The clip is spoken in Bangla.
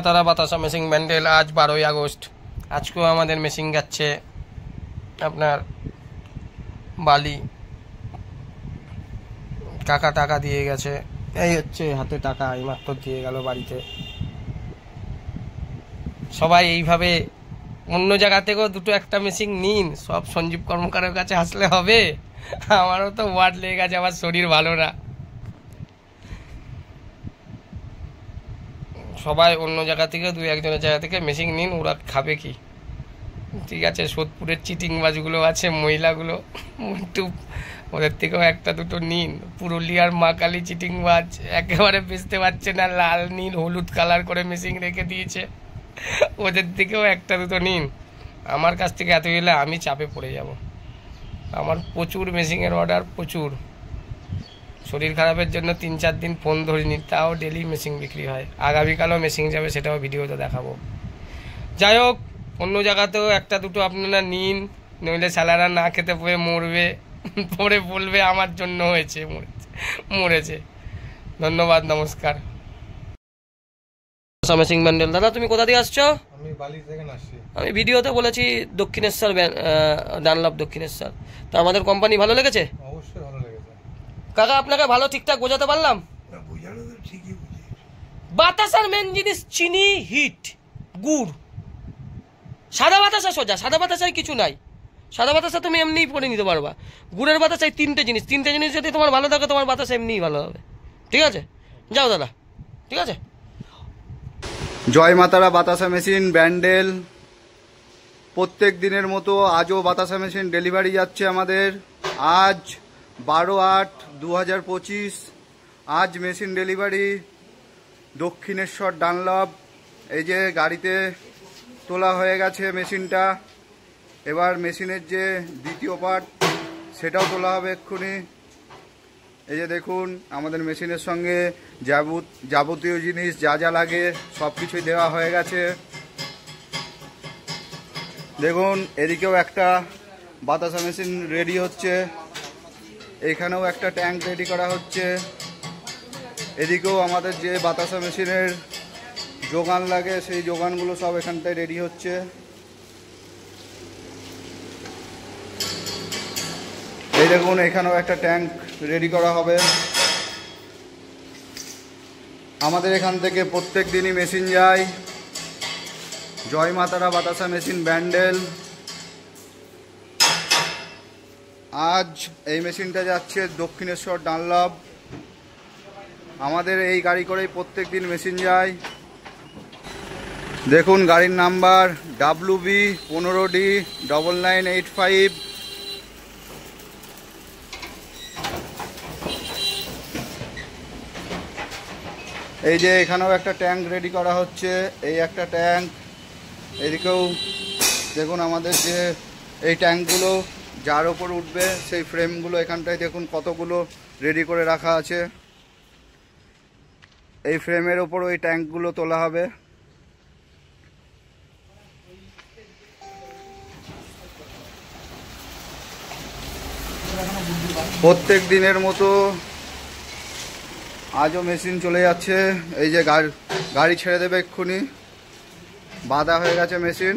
তারা বাতাসা মেশিন ব্যান্ডেল আজ 12ই আগস্ট। আজকেও আমাদের মেশিন যাচ্ছে আপনার বালি। কাকা টাকা দিয়ে গেছে, এই হচ্ছে হাতে টাকা, এইমাত্র দিয়ে গেল বাড়িতে। সবাই এইভাবে অন্য জায়গা থেকেও দুটো একটা মেশিন নিন, সব সঞ্জীব কর্মকারের কাছে আসলে হবে? আমারও তো ওয়ার্ড লেগে গেছে, আমার শরীর ভালো না। সবাই অন্য জায়গা থেকে দু একজনের জায়গা থেকে মেশিন নিন, ওরা খাবে কি? ঠিক আছে, সোদপুরের চিটিংবাজগুলো আছে, মহিলাগুলো, একটু ওদের থেকেও একটা দুটো নিন। পুরুলিয়ার মা কালী চিটিংবাজ একেবারে বেচতে পারছে না, লাল নীল হলুদ কালার করে মেশিন রেখে দিয়েছে, ওদের থেকেও একটা দুটো নিন। আমার কাছ থেকে এত গেলে আমি চাপে পড়ে যাব। আমার প্রচুর মেশিনের অর্ডার, প্রচুর। শরীর খারাপের জন্য 3-4 দিন ফোন ধরিনি, তাও ডেলি মেশিন বিক্রি হয়। আগামীকালও মেশিন যাবে, সেটাও ভিডিওতে দেখাবো। যাই হোক, অন্য জায়গাতেও একটা দুটো আপনারা নিন, নইলে স্যালারা না খেতে পেয়ে মরবে, পরে বলবে আমার জন্য হয়েছে, মরেছে। ধন্যবাদ, নমস্কার। মেশিন ব্যান্ডেল দাদা, তুমি কোথা দিয়ে আসছো? আমি ভিডিওতে বলেছি দক্ষিণেশ্বর, ডানলপ দক্ষিণেশ্বর। তো আমাদের কোম্পানি ভালো লেগেছে? অবশ্যই ভালো লেগেছে কাকা, আপনাকে ভালো ঠিকঠাক বোঝাতে পারলাম? বাতাসার মেন জিনিস চিনি, হিট, গুড়। সাদা বাতাসা সোজা, সাদা বাতাসায় কিছু নাই। সাদা বাতাসা তুমি এমনিই পরে নিতে পারবা। গুড়ের বাতাসায় তিনটে জিনিস যদি তোমার ভালো থাকে, তোমার বাতাসা এমনিই ভালো হবে। ঠিক আছে, যাও দাদা, ঠিক আছে। জয় মাতারা বাতাসা মেশিন ব্যান্ডেল প্রত্যেক দিনের মতো আজও বাতাসা মেশিন ডেলিভারি যাচ্ছে আমাদের। আজ 12/8/2025 আজ মেশিন ডেলিভারি দক্ষিণেশ্বর ডানলপ। এই যে গাড়িতে তোলা হয়ে গেছে মেশিনটা, এবার মেশিনের যে দ্বিতীয় পার্ট সেটাও তোলা হবে এক্ষুনি। এই যে দেখুন, আমাদের মেশিনের সঙ্গে যাবতীয় জিনিস যা যা লাগে সব কিছুই দেওয়া হয়ে গেছে। দেখুন, এদিকেও একটা বাতাসা মেশিন রেডি হচ্ছে, এখানেও একটা ট্যাঙ্ক রেডি করা হচ্ছে। এদিকেও আমাদের যে বাতাসা মেশিনের যোগান লাগে সেই যোগানগুলো সব এখানটায় রেডি হচ্ছে। এই দেখুন, এখানেও একটা ট্যাঙ্ক রেডি করা হবে। আমাদের এখান থেকে প্রত্যেক দিনই মেশিন যায়। জয় মাতারা বাতাসা মেশিন ব্যান্ডেল। আজ এই মেশিনটা যাচ্ছে দক্ষিণেশ্বর ডানলপ। আমাদের এই গাড়ি করেই প্রত্যেক দিন মেশিন যায়। দেখুন, গাড়ির নাম্বার WB15D9985। এই যে এখানেও একটা ট্যাঙ্ক রেডি করা হচ্ছে, এই একটা ট্যাঙ্ক। এদিকেও দেখুন, আমাদের যে এই ট্যাঙ্কগুলো যার ওপর উঠবে সেই ফ্রেমগুলো এখানটায় দেখুন কতগুলো রেডি করে রাখা আছে। এই ফ্রেমের ওপর ওই ট্যাঙ্কগুলো তোলা হবে। প্রত্যেক দিনের মতো আজও মেশিন চলে যাচ্ছে। এই যে গাড়ি ছেড়ে দেবে এক্ষুনি, বাঁধা হয়ে গেছে মেশিন।